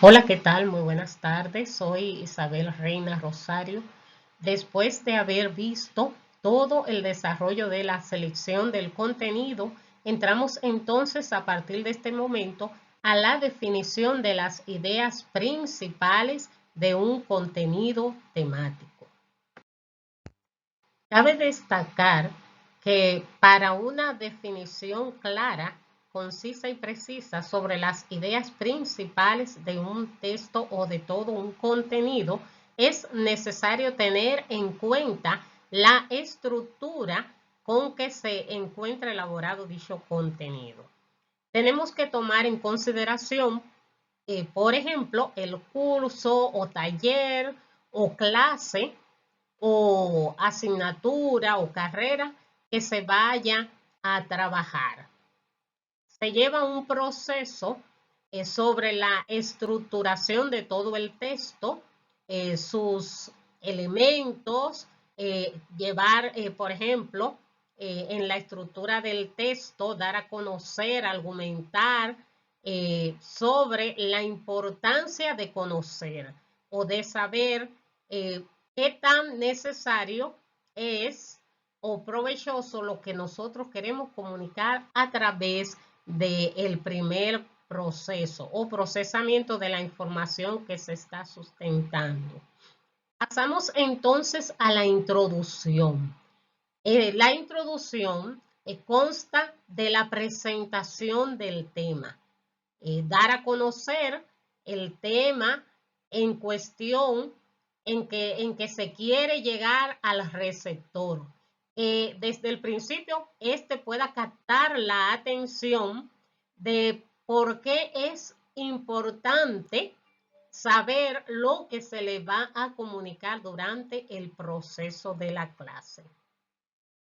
Hola, ¿qué tal? Muy buenas tardes. Soy Isabel Reina Rosario. Después de haber visto todo el desarrollo de la selección del contenido, entramos entonces a partir de este momento a la definición de las ideas principales de un contenido temático. Cabe destacar que para una definición clara, concisa y precisa sobre las ideas principales de un texto o de todo un contenido, es necesario tener en cuenta la estructura con que se encuentra elaborado dicho contenido. Tenemos que tomar en consideración, por ejemplo, el curso o taller o clase o asignatura o carrera que se vaya a trabajar. Se lleva un proceso sobre la estructuración de todo el texto, sus elementos, llevar, por ejemplo, en la estructura del texto, dar a conocer, argumentar sobre la importancia de conocer o de saber qué tan necesario es o provechoso lo que nosotros queremos comunicar a través del primer proceso o procesamiento de la información que se está sustentando. Pasamos entonces a la introducción. La introducción consta de la presentación del tema, dar a conocer el tema en cuestión en que se quiere llegar al receptor. Desde el principio, este pueda captar la atención de por qué es importante saber lo que se le va a comunicar durante el proceso de la clase.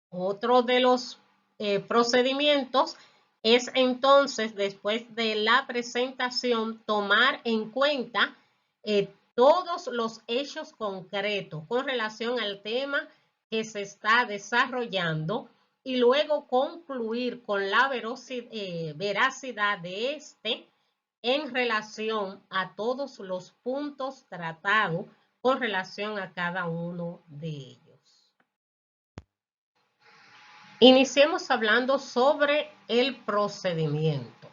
Otro de los procedimientos es entonces, después de la presentación, tomar en cuenta todos los hechos concretos con relación al tema que se está desarrollando y luego concluir con la veracidad de este en relación a todos los puntos tratados con relación a cada uno de ellos. Iniciemos hablando sobre el procedimiento.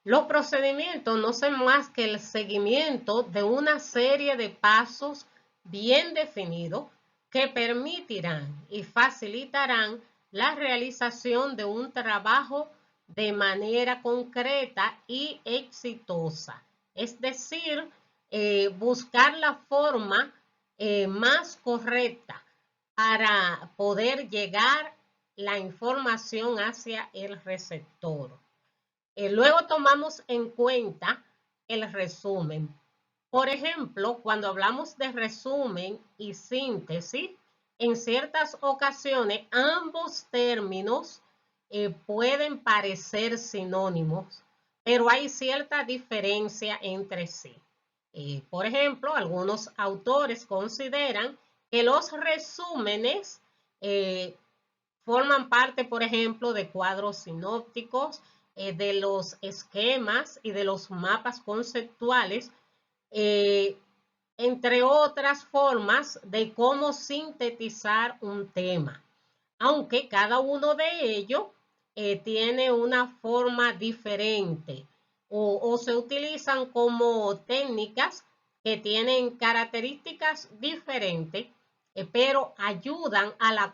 Los procedimientos no son más que el seguimiento de una serie de pasos bien definidos que permitirán y facilitarán la realización de un trabajo de manera concreta y exitosa. Es decir, buscar la forma más correcta para poder llegar la información hacia el receptor. Luego tomamos en cuenta el resumen. Por ejemplo, cuando hablamos de resumen y síntesis, en ciertas ocasiones ambos términos pueden parecer sinónimos, pero hay cierta diferencia entre sí. Por ejemplo, algunos autores consideran que los resúmenes eh, forman parte, por ejemplo, de cuadros sinópticos, de los esquemas y de los mapas conceptuales, eh, entre otras formas de cómo sintetizar un tema, aunque cada uno de ellos tiene una forma diferente o se utilizan como técnicas que tienen características diferentes, pero ayudan a la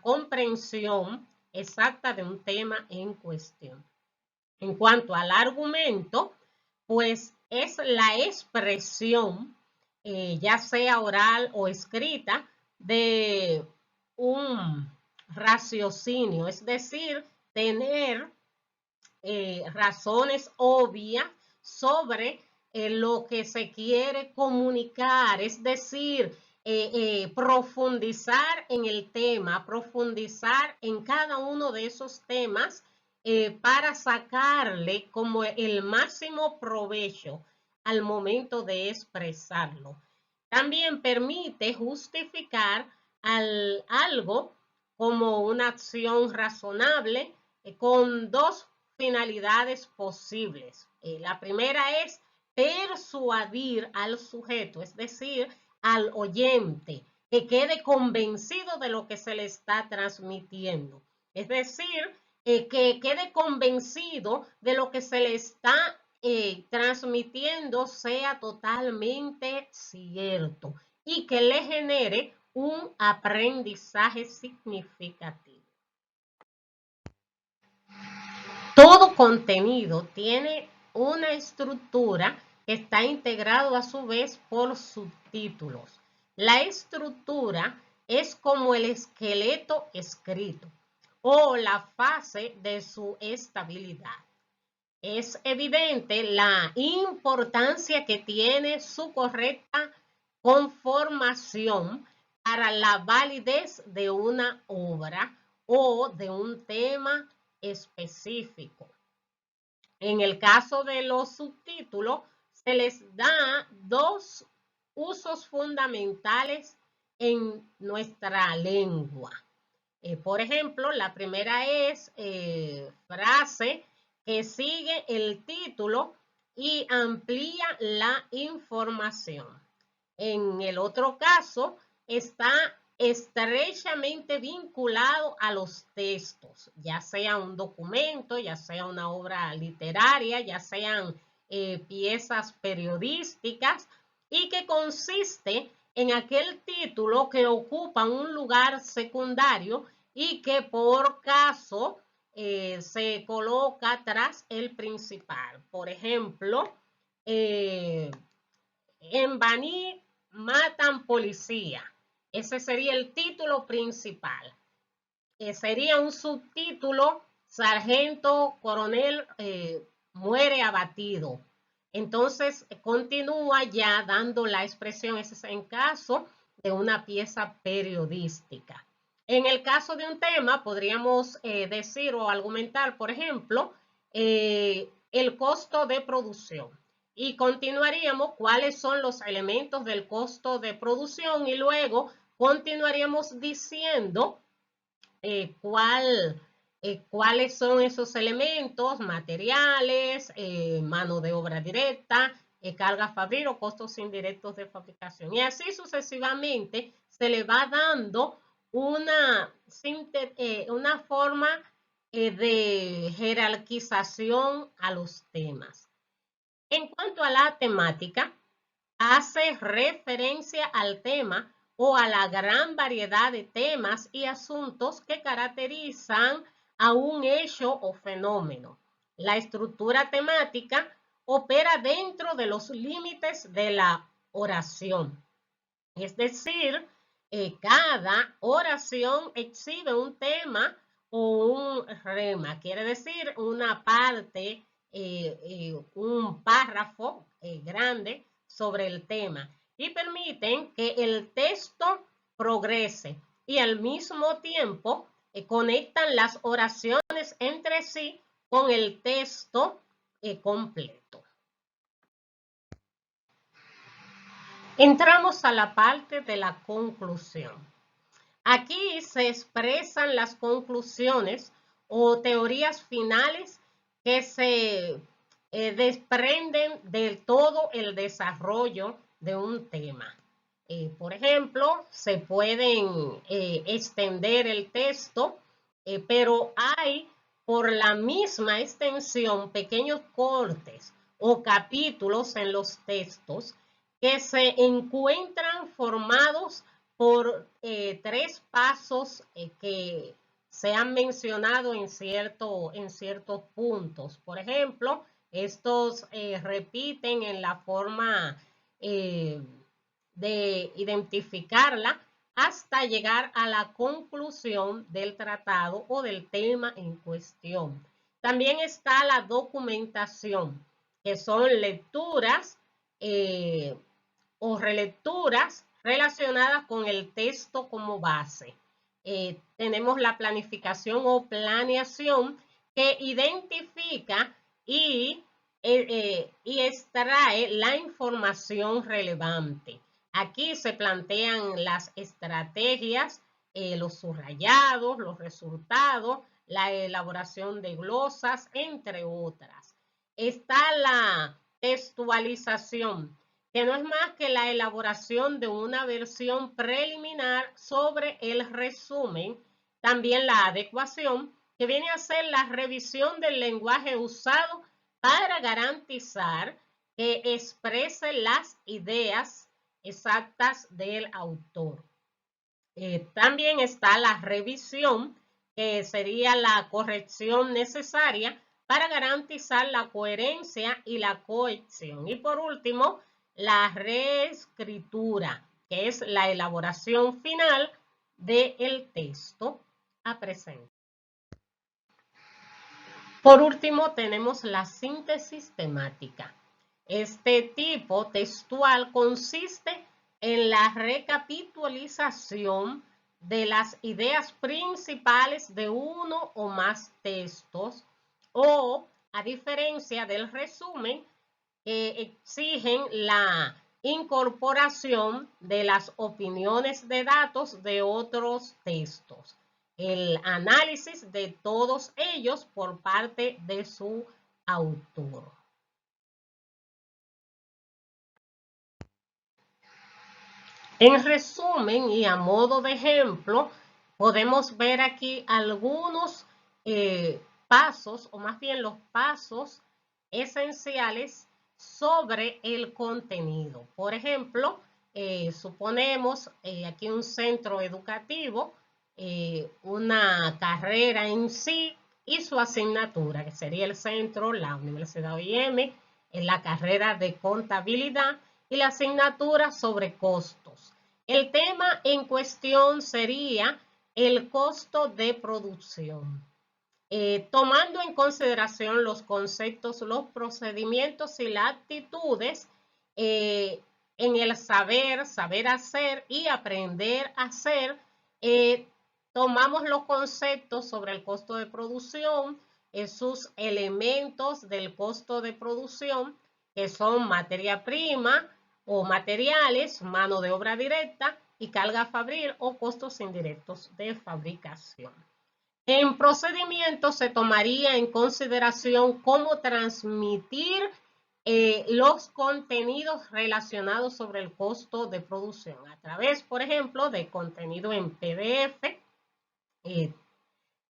comprensión exacta de un tema en cuestión. En cuanto al argumento, pues es la expresión, ya sea oral o escrita, de un raciocinio, es decir, tener razones obvias sobre lo que se quiere comunicar, es decir, profundizar en el tema, profundizar en cada uno de esos temas para sacarle como el máximo provecho al momento de expresarlo. También permite justificar algo como una acción razonable con dos finalidades posibles. La primera es persuadir al sujeto, es decir, al oyente, que quede convencido de lo que se le está transmitiendo. Es decir, que quede convencido de lo que se le está transmitiendo sea totalmente cierto y que le genere un aprendizaje significativo. Todo contenido tiene una estructura que está integrado a su vez por subtítulos. La estructura es como el esqueleto escrito o la fase de su estabilidad. Es evidente la importancia que tiene su correcta conformación para la validez de una obra o de un tema específico. En el caso de los subtítulos, se les da dos usos fundamentales en nuestra lengua. Por ejemplo, la primera es frase que sigue el título y amplía la información. En el otro caso, está estrechamente vinculado a los textos, ya sea un documento, ya sea una obra literaria, ya sean piezas periodísticas, y que consiste en aquel título que ocupa un lugar secundario y que por caso se coloca tras el principal. Por ejemplo, en Baní matan policía. Ese sería el título principal. Sería un subtítulo, sargento coronel muere abatido. Entonces continúa ya dando la expresión, ese es en caso de una pieza periodística. En el caso de un tema, podríamos decir o argumentar, por ejemplo, el costo de producción. Y continuaríamos cuáles son los elementos del costo de producción y luego continuaríamos diciendo cuáles son esos elementos, materiales, mano de obra directa, carga fabril o costos indirectos de fabricación. Y así sucesivamente se le va dando una forma de jerarquización a los temas. En cuanto a la temática, hace referencia al tema o a la gran variedad de temas y asuntos que caracterizan a un hecho o fenómeno. La estructura temática opera dentro de los límites de la oración. Es decir, cada oración exhibe un tema o un rema, quiere decir una parte, un párrafo grande sobre el tema y permiten que el texto progrese y al mismo tiempo conectan las oraciones entre sí con el texto completo. Entramos a la parte de la conclusión. Aquí se expresan las conclusiones o teorías finales que se desprenden de todo el desarrollo de un tema. Por ejemplo, se pueden extender el texto, pero hay por la misma extensión pequeños cortes o capítulos en los textos que se encuentran formados por tres pasos que se han mencionado en ciertos puntos. Por ejemplo, estos repiten en la forma de identificarla hasta llegar a la conclusión del tratado o del tema en cuestión. También está la documentación, que son lecturas o relecturas relacionadas con el texto como base. Tenemos la planificación o planeación que identifica y extrae la información relevante. Aquí se plantean las estrategias, los subrayados, los resultados, la elaboración de glosas, entre otras. Está la textualización, que no es más que la elaboración de una versión preliminar sobre el resumen. También la adecuación, que viene a ser la revisión del lenguaje usado para garantizar que exprese las ideas exactas del autor. También está la revisión, que sería la corrección necesaria para garantizar la coherencia y la cohesión. Y por último, la reescritura, que es la elaboración final del texto a presentar. Por último, tenemos la síntesis temática. Este tipo textual consiste en la recapitulación de las ideas principales de uno o más textos, o, a diferencia del resumen, que exigen la incorporación de las opiniones de datos de otros textos, el análisis de todos ellos por parte de su autor. En resumen y a modo de ejemplo, podemos ver aquí algunos pasos, o más bien los pasos esenciales sobre el contenido. Por ejemplo, suponemos aquí un centro educativo, una carrera en sí y su asignatura, que sería el centro, la Universidad OIM, en la carrera de contabilidad, y la asignatura sobre costos. El tema en cuestión sería el costo de producción, tomando en consideración los conceptos, los procedimientos y las actitudes en el saber hacer y aprender a hacer. Tomamos los conceptos sobre el costo de producción, sus elementos del costo de producción, que son materia prima o materiales, mano de obra directa y carga fabril o costos indirectos de fabricación. En procedimiento se tomaría en consideración cómo transmitir los contenidos relacionados sobre el costo de producción a través, por ejemplo, de contenido en PDF,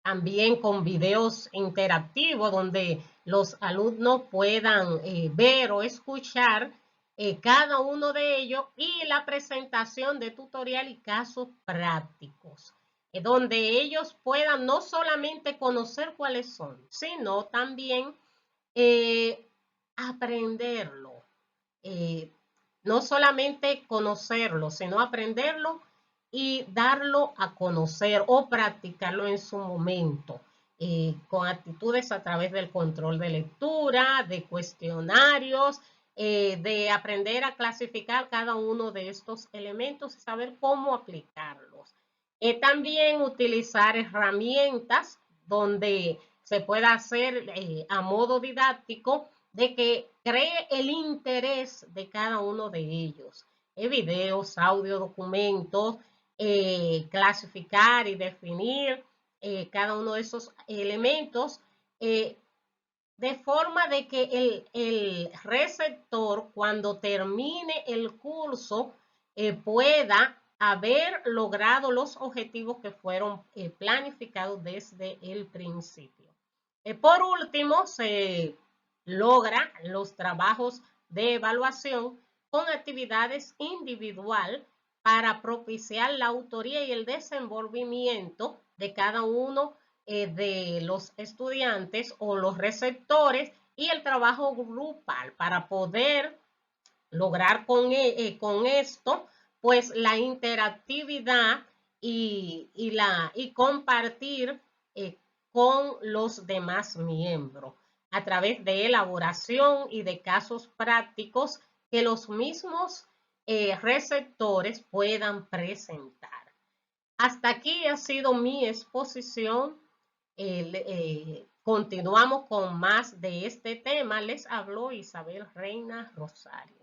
también con videos interactivos donde los alumnos puedan ver o escuchar cada uno de ellos, y la presentación de tutorial y casos prácticos, donde ellos puedan no solamente conocer cuáles son, sino también aprenderlo. No solamente conocerlo, sino aprenderlo y darlo a conocer o practicarlo en su momento, con actitudes a través del control de lectura, de cuestionarios, de aprender a clasificar cada uno de estos elementos y saber cómo aplicarlos. También utilizar herramientas donde se pueda hacer a modo didáctico, de que cree el interés de cada uno de ellos. Videos, audio, documentos, clasificar y definir cada uno de esos elementos, de forma de que el receptor, cuando termine el curso, pueda haber logrado los objetivos que fueron planificados desde el principio. Por último, se logra los trabajos de evaluación con actividades individual para propiciar la autoría y el desenvolvimiento de cada uno de los estudiantes o los receptores, y el trabajo grupal para poder lograr con esto pues la interactividad y compartir con los demás miembros a través de elaboración y de casos prácticos que los mismos receptores puedan presentar. Hasta aquí ha sido mi exposición. Continuamos con más de este tema. Les habló Isabel Reina Rosario.